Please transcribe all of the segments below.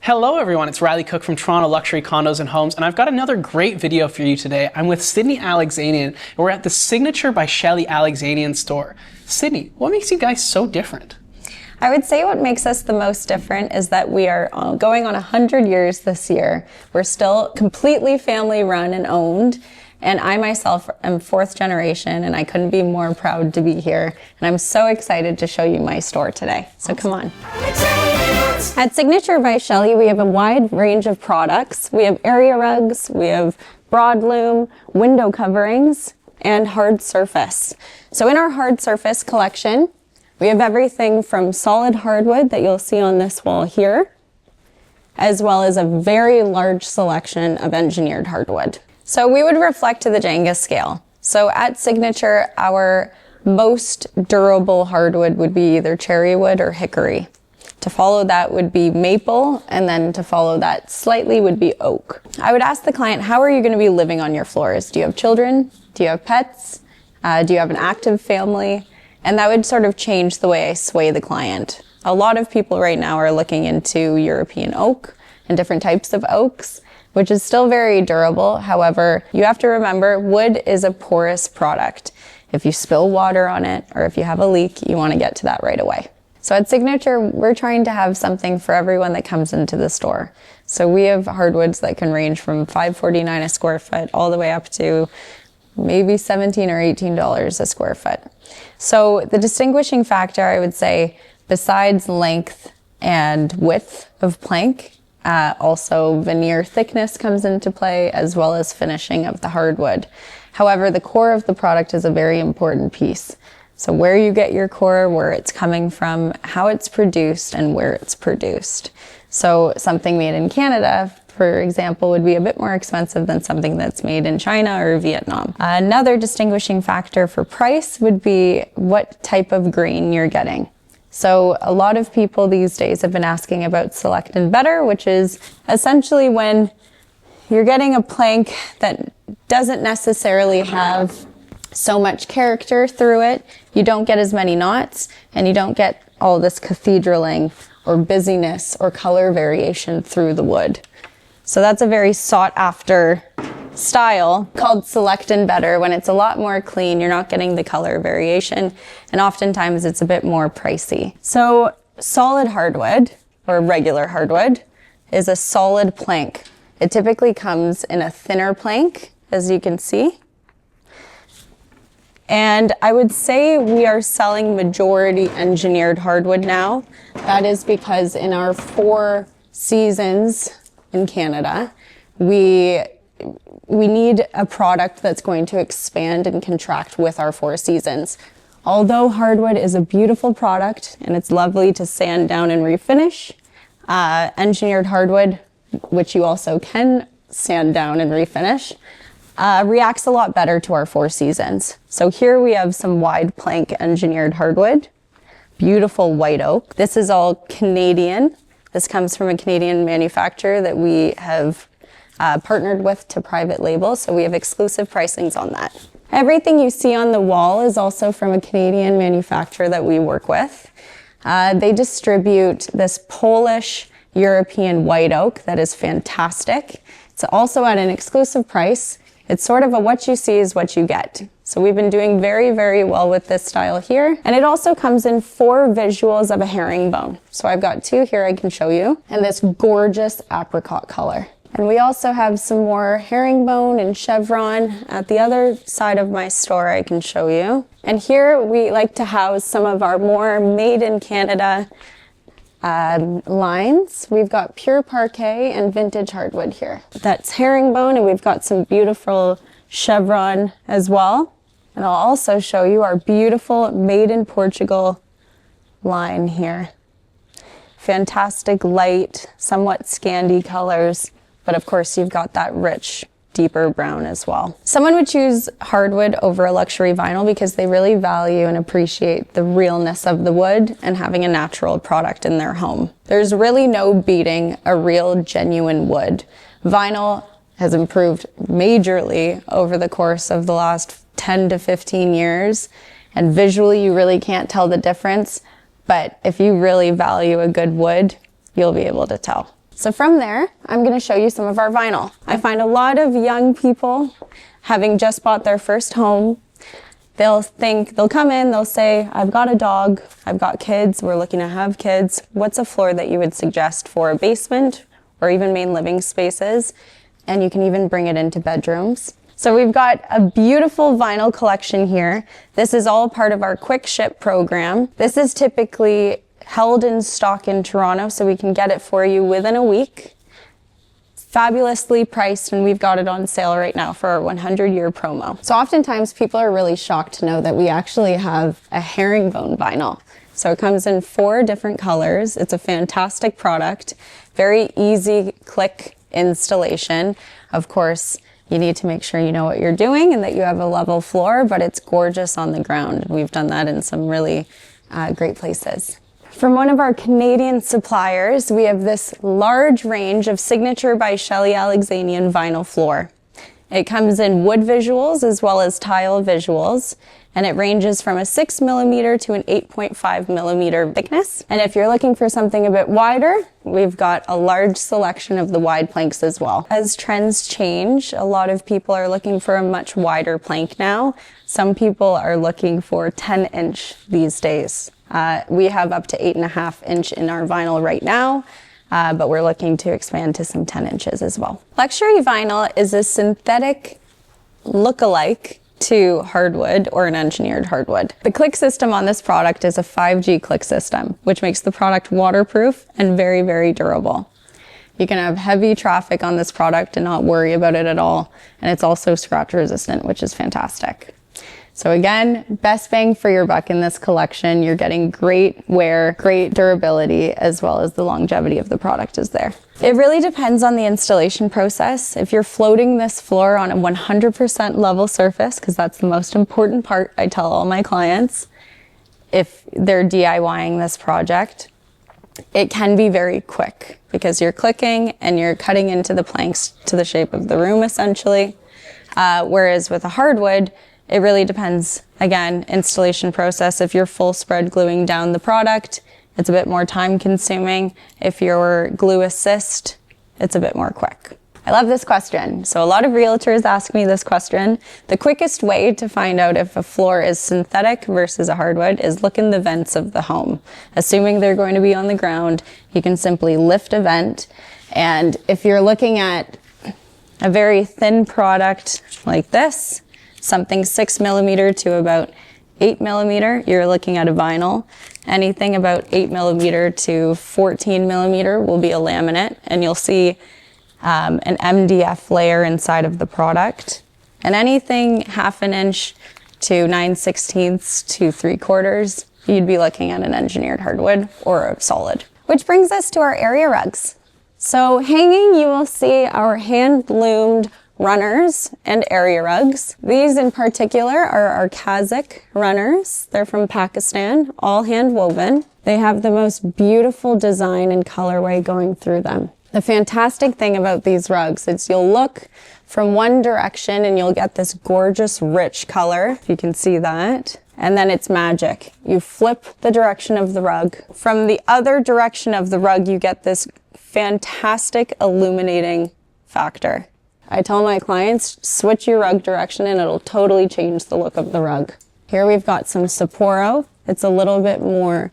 Hello everyone, it's Riley Cook from Toronto Luxury Condos and Homes, and I've got another great video for you today. I'm with Sydney Alexanian, and we're at the Signature by Shelley Alexanian store. Sydney, what makes you guys so different? I would say what makes us the most different is that we are going on 100 years this year. We're still completely family run and owned. And I myself am fourth generation, and I couldn't be more proud to be here. And I'm so excited to show you my store today. So come on. At Signature by Shelley, we have a wide range of products. We have area rugs, we have broadloom, window coverings, and hard surface. So in our hard surface collection, we have everything from solid hardwood that you'll see on this wall here, as well as a very large selection of engineered hardwood. So we would reflect to the Jenga scale. So at Signature, our most durable hardwood would be either cherrywood or hickory. To follow that would be maple, and then to follow that slightly would be oak. I would ask the client, how are you going to be living on your floors? Do you have children? Do you have pets? Do you have an active family? And that would sort of change the way I sway the client. A lot of people right now are looking into European oak and different types of oaks, which is still very durable. However, you have to remember wood is a porous product. If you spill water on it or if you have a leak, you want to get to that right away. So at Signature, we're trying to have something for everyone that comes into the store. So we have hardwoods that can range from $5.49 a square foot all the way up to maybe $17 or $18 a square foot. So the distinguishing factor, I would say, besides length and width of plank, also veneer thickness comes into play, as well as finishing of the hardwood. However, the core of the product is a very important piece. So where you get your core, where it's coming from, how it's produced, and where it's produced. So something made in Canada, for example, would be a bit more expensive than something that's made in China or Vietnam. Another distinguishing factor for price would be what type of grain you're getting. So a lot of people these days have been asking about select and better, which is essentially when you're getting a plank that doesn't necessarily have so much character through it, you don't get as many knots, and you don't get all this cathedraling or busyness or color variation through the wood. So that's a very sought after style called select and better. When it's a lot more clean, you're not getting the color variation, and oftentimes it's a bit more pricey. So solid hardwood, or regular hardwood, is a solid plank. It typically comes in a thinner plank, as you can see. And I would say we are selling majority engineered hardwood now. That is because in our 4 seasons in Canada, we need a product that's going to expand and contract with our 4 seasons. Although hardwood is a beautiful product and it's lovely to sand down and refinish, engineered hardwood, which you also can sand down and refinish, reacts a lot better to our 4 seasons. So here we have some wide plank engineered hardwood, beautiful white oak. This is all Canadian. This comes from a Canadian manufacturer that we have partnered with to private label, so we have exclusive pricings on that. Everything you see on the wall is also from a Canadian manufacturer that we work with. They distribute this Polish European white oak that is fantastic. It's also at an exclusive price. It's sort of a what you see is what you get. So we've been doing very, very well with this style here. And it also comes in 4 visuals of a herringbone. So I've got 2 here I can show you, and this gorgeous apricot color. And we also have some more herringbone and chevron at the other side of my store I can show you. And here we like to house some of our more made in Canada lines. We've got pure parquet and vintage hardwood here. That's herringbone, and we've got some beautiful chevron as well. And I'll also show you our beautiful made in Portugal line here. Fantastic light, somewhat Scandi colors, but of course you've got that rich, deeper brown as well. Someone would choose hardwood over a luxury vinyl because they really value and appreciate the realness of the wood and having a natural product in their home. There's really no beating a real, genuine wood. Vinyl has improved majorly over the course of the last 10 to 15 years, and visually you really can't tell the difference, but if you really value a good wood, you'll be able to tell. So from there, I'm going to show you some of our vinyl. I find a lot of young people, having just bought their first home, they'll come in, they'll say, I've got a dog, I've got kids, we're looking to have kids. What's a floor that you would suggest for a basement or even main living spaces? And you can even bring it into bedrooms. So we've got a beautiful vinyl collection here. This is all part of our quick ship program. This is typically held in stock in Toronto, so we can get it for you within a week. Fabulously priced, and we've got it on sale right now for our 100-year promo. So oftentimes people are really shocked to know that we actually have a herringbone vinyl. So it comes in 4 different colors. It's a fantastic product, very easy click installation. Of course, you need to make sure you know what you're doing and that you have a level floor, but it's gorgeous on the ground. We've done that in some really great places. From one of our Canadian suppliers, we have this large range of Signature by Shelley Alexanian vinyl floor. It comes in wood visuals as well as tile visuals, and it ranges from a 6 millimeter to an 8.5 millimeter thickness. And if you're looking for something a bit wider, we've got a large selection of the wide planks as well. As trends change, a lot of people are looking for a much wider plank now. Some people are looking for 10-inch these days. We have up to 8.5-inch in our vinyl right now, but we're looking to expand to some 10 inches as well. Luxury vinyl is a synthetic look-alike to hardwood or an engineered hardwood. The click system on this product is a 5G click system, which makes the product waterproof and very, very durable. You can have heavy traffic on this product and not worry about it at all. And it's also scratch resistant, which is fantastic. So again, best bang for your buck in this collection. You're getting great wear, great durability, as well as the longevity of the product is there. It really depends on the installation process. If you're floating this floor on a 100% level surface, because that's the most important part I tell all my clients, if they're DIYing this project, it can be very quick because you're clicking and you're cutting into the planks to the shape of the room essentially. Whereas with a hardwood, it really depends, again, installation process. If you're full spread gluing down the product, it's a bit more time consuming. If you're glue assist, it's a bit more quick. I love this question. So a lot of realtors ask me this question. The quickest way to find out if a floor is synthetic versus a hardwood is look in the vents of the home. Assuming they're going to be on the ground, you can simply lift a vent. And if you're looking at a very thin product like this, something 6 millimeter to about 8 millimeter, you're looking at a vinyl. Anything about 8 millimeter to 14 millimeter will be a laminate, and you'll see an MDF layer inside of the product. And anything 1/2 inch to 9/16 to 3/4, you'd be looking at an engineered hardwood or a solid. Which brings us to our area rugs. So hanging, you will see our hand-loomed runners and area rugs. These in particular are our Kazakh runners. They're from Pakistan, all hand woven. They have the most beautiful design and colorway going through them. The fantastic thing about these rugs is you'll look from one direction and you'll get this gorgeous rich color, if you can see that. And then it's magic. You flip the direction of the rug. From the other direction of the rug, you get this fantastic illuminating factor. I tell my clients, switch your rug direction and it'll totally change the look of the rug. Here we've got some Sapporo. It's a little bit more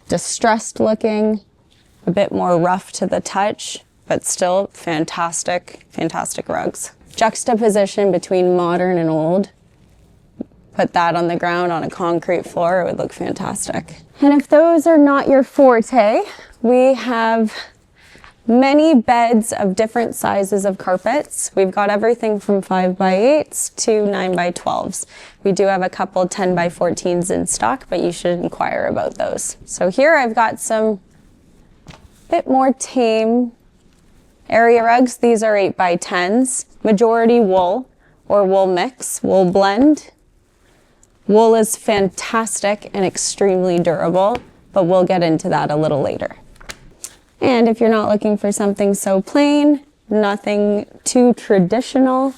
distressed looking, a bit more rough to the touch, but still fantastic, fantastic rugs. Juxtaposition between modern and old. Put that on the ground on a concrete floor, it would look fantastic. And if those are not your forte, we have many beds of different sizes of carpets. We've got everything from 5x8s to 9x12s. We do have a couple 10x14s in stock, but you should inquire about those. So here I've got some bit more tame area rugs. These are 8x10s, majority wool or wool mix, wool blend. Wool is fantastic and extremely durable, but we'll get into that a little later. And if you're not looking for something so plain, nothing too traditional,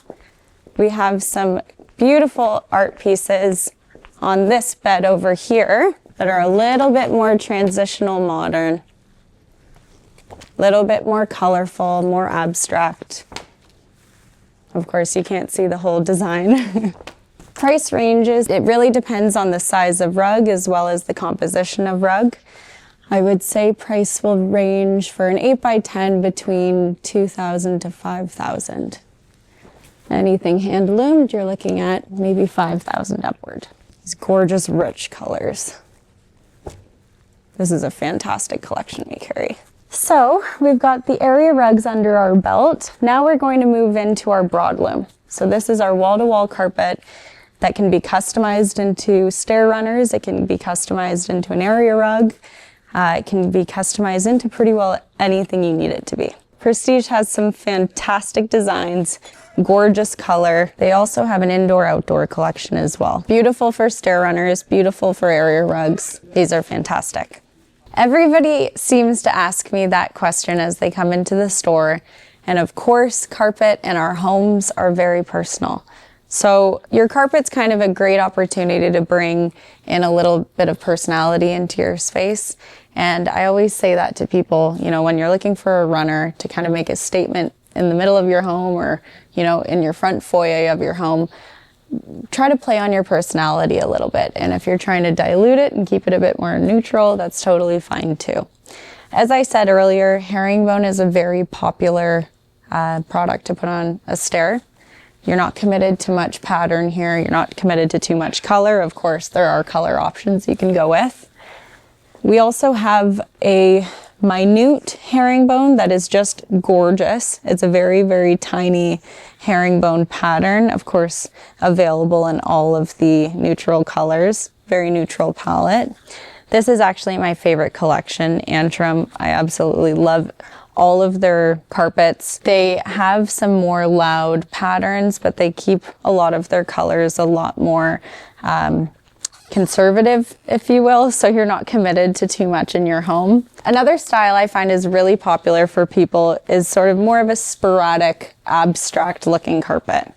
we have some beautiful art pieces on this bed over here that are a little bit more transitional modern. A little bit more colorful, more abstract. Of course, you can't see the whole design. Price ranges, it really depends on the size of rug as well as the composition of rug. I would say price will range for an 8x10 between $2,000 to $5,000. Anything hand loomed, you're looking at maybe $5,000 upward. These gorgeous, rich colors. This is a fantastic collection we carry. So we've got the area rugs under our belt. Now we're going to move into our broadloom. So this is our wall-to-wall carpet that can be customized into stair runners. It can be customized into an area rug. It can be customized into pretty well anything you need it to be. Prestige has some fantastic designs, gorgeous color. They also have an indoor-outdoor collection as well. Beautiful for stair runners, beautiful for area rugs. These are fantastic. Everybody seems to ask me that question as they come into the store. And of course, carpet and our homes are very personal. So your carpet's kind of a great opportunity to bring in a little bit of personality into your space. And I always say that to people, you know, when you're looking for a runner to kind of make a statement in the middle of your home or, you know, in your front foyer of your home, try to play on your personality a little bit. And if you're trying to dilute it and keep it a bit more neutral, that's totally fine too. As I said earlier, herringbone is a very popular product to put on a stair. You're not committed to much pattern here. You're not committed to too much color. Of course, there are color options you can go with. We also have a minute herringbone that is just gorgeous. It's a very, very tiny herringbone pattern, of course, available in all of the neutral colors, very neutral palette. This is actually my favorite collection, Antrim. I absolutely love all of their carpets. They have some more loud patterns, but they keep a lot of their colors a lot more conservative, if you will, so you're not committed to too much in your home. Another style I find is really popular for people is sort of more of a sporadic, abstract looking carpet.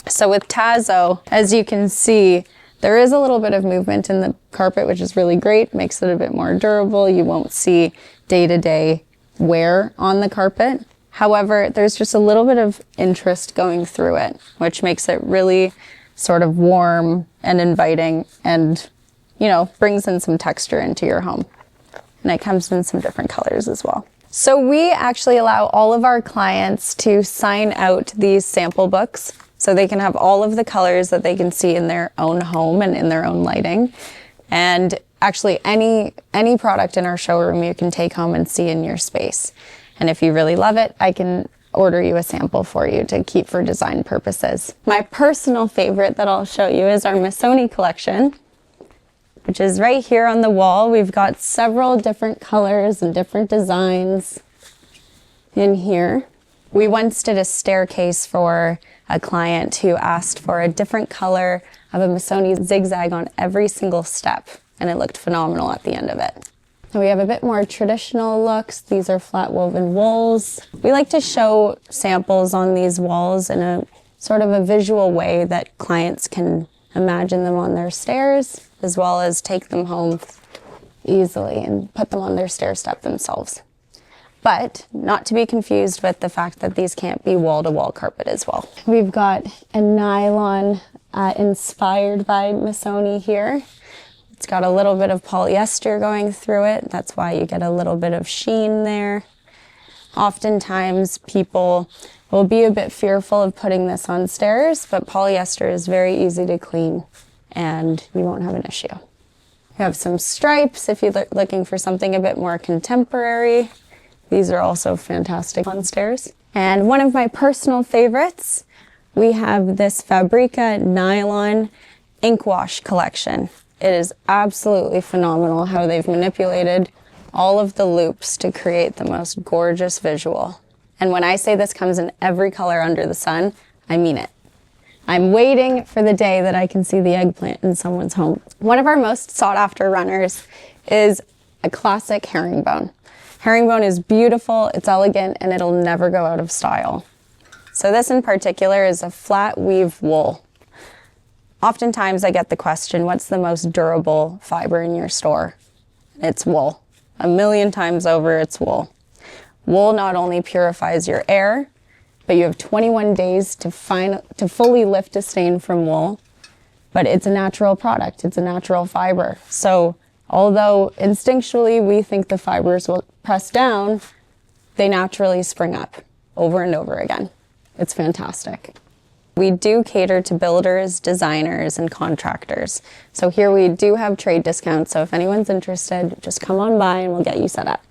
So with Tazo, as you can see, there is a little bit of movement in the carpet, which is really great, makes it a bit more durable. You won't see day-to-day wear on the carpet. However, there's just a little bit of interest going through it, which makes it really sort of warm and inviting and, you know, brings in some texture into your home. And it comes in some different colors as well. So we actually allow all of our clients to sign out these sample books so they can have all of the colors that they can see in their own home and in their own lighting. And actually any product in our showroom you can take home and see in your space. And if you really love it, I can order you a sample for you to keep for design purposes. My personal favorite that I'll show you is our Missoni collection, which is right here on the wall. We've got several different colors and different designs in here. We once did a staircase for a client who asked for a different color of a Missoni zigzag on every single step, and it looked phenomenal at the end of it. And we have a bit more traditional looks. These are flat woven wools. We like to show samples on these walls in a sort of a visual way that clients can imagine them on their stairs, as well as take them home easily and put them on their stair step themselves. But not to be confused with the fact that these can't be wall-to-wall carpet as well. We've got a nylon inspired by Missoni here. It's got a little bit of polyester going through it. That's why you get a little bit of sheen there. Oftentimes people will be a bit fearful of putting this on stairs, but polyester is very easy to clean and you won't have an issue. You have some stripes if you're looking for something a bit more contemporary. These are also fantastic on stairs. And one of my personal favorites, we have this Fabrica nylon ink wash collection. It is absolutely phenomenal how they've manipulated all of the loops to create the most gorgeous visual. And when I say this comes in every color under the sun, I mean it. I'm waiting for the day that I can see the eggplant in someone's home. One of our most sought after runners is a classic herringbone. Herringbone is beautiful, it's elegant, and it'll never go out of style. So this in particular is a flat weave wool. Oftentimes I get the question, what's the most durable fiber in your store? It's wool. 1,000,000 times over, it's wool. Wool not only purifies your air, but you have 21 days to fully lift a stain from wool. But it's a natural product. It's a natural fiber. So although instinctually we think the fibers will press down, they naturally spring up over and over again. It's fantastic. We do cater to builders, designers, and contractors. So here we do have trade discounts. So if anyone's interested, just come on by and we'll get you set up.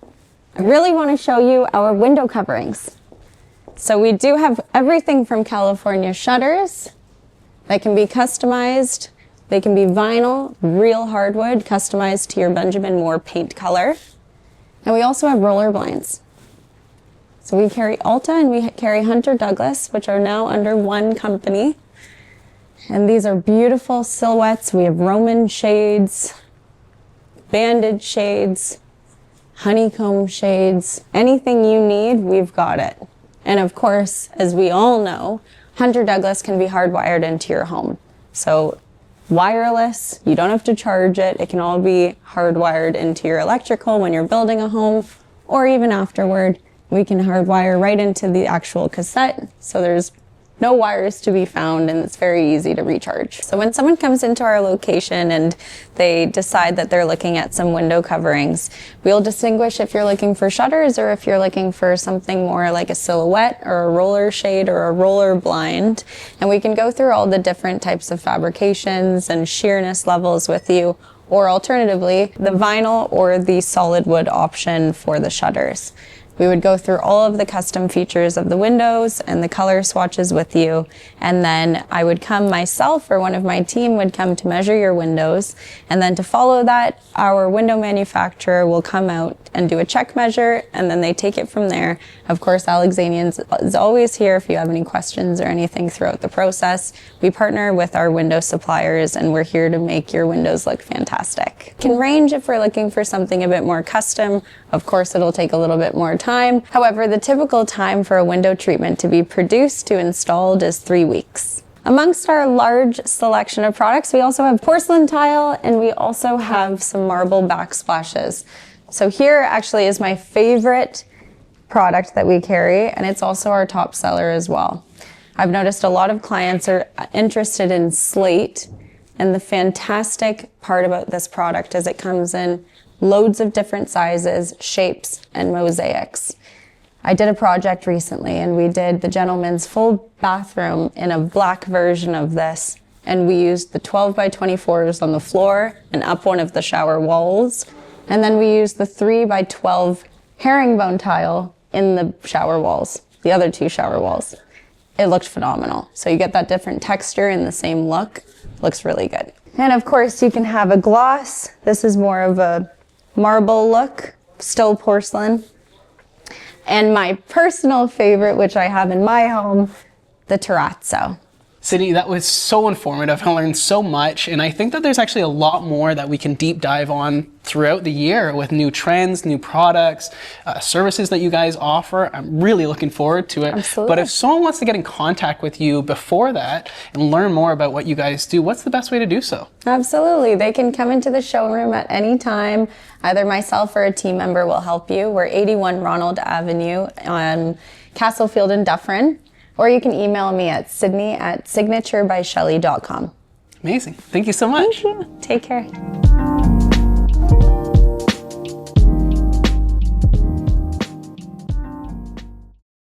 I really want to show you our window coverings. So we do have everything from California shutters that can be customized. They can be vinyl, real hardwood, customized to your Benjamin Moore paint color. And we also have roller blinds. So we carry Alta and we carry Hunter Douglas, which are now under one company. And these are beautiful silhouettes. We have Roman shades, banded shades, honeycomb shades. Anything you need, we've got it. And of course, as we all know, Hunter Douglas can be hardwired into your home. So wireless, you don't have to charge it. It can all be hardwired into your electrical when you're building a home, or even afterward. We can hardwire right into the actual cassette, so there's no wires to be found and it's very easy to recharge. So when someone comes into our location and they decide that they're looking at some window coverings, we'll distinguish if you're looking for shutters or if you're looking for something more like a silhouette or a roller shade or a roller blind. And we can go through all the different types of fabrications and sheerness levels with you, or alternatively, the vinyl or the solid wood option for the shutters. We would go through all of the custom features of the windows and the color swatches with you. And then I would come myself or one of my team would come to measure your windows. And then to follow that, our window manufacturer will come out and do a check measure, and then they take it from there. Of course, Alexanian is always here if you have any questions or anything throughout the process. We partner with our window suppliers and we're here to make your windows look fantastic. It can range if we're looking for something a bit more custom. Of course, it'll take a little bit more time. However, the typical time for a window treatment to be produced to installed is 3 weeks. Amongst our large selection of products, we also have porcelain tile and we also have some marble backsplashes. So here actually is my favorite product that we carry, and it's also our top seller as well. I've noticed a lot of clients are interested in slate, and the fantastic part about this product is it comes in loads of different sizes, shapes, and mosaics. I did a project recently and we did the gentleman's full bathroom in a black version of this, and we used the 12 by 24s on the floor and up one of the shower walls, and then we used the 3 by 12 herringbone tile in the shower walls, the other 2 shower walls. It looked phenomenal. So you get that different texture in the same look. Looks really good. And of course you can have a gloss. This is more of a marble look, still porcelain. And my personal favorite, which I have in my home, the terrazzo. Sydney, that was so informative. I learned so much, and I think that there's actually a lot more that we can deep dive on throughout the year with new trends, new products, services that you guys offer. I'm really looking forward to it. Absolutely. But if someone wants to get in contact with you before that and learn more about what you guys do, what's the best way to do so? Absolutely. They can come into the showroom at any time. Either myself or a team member will help you. We're 81 Ronald Avenue on Castlefield in Dufferin. Or you can email me at sydney@signaturebyshelly.com. Amazing. Thank you so much. Thank you. Take care.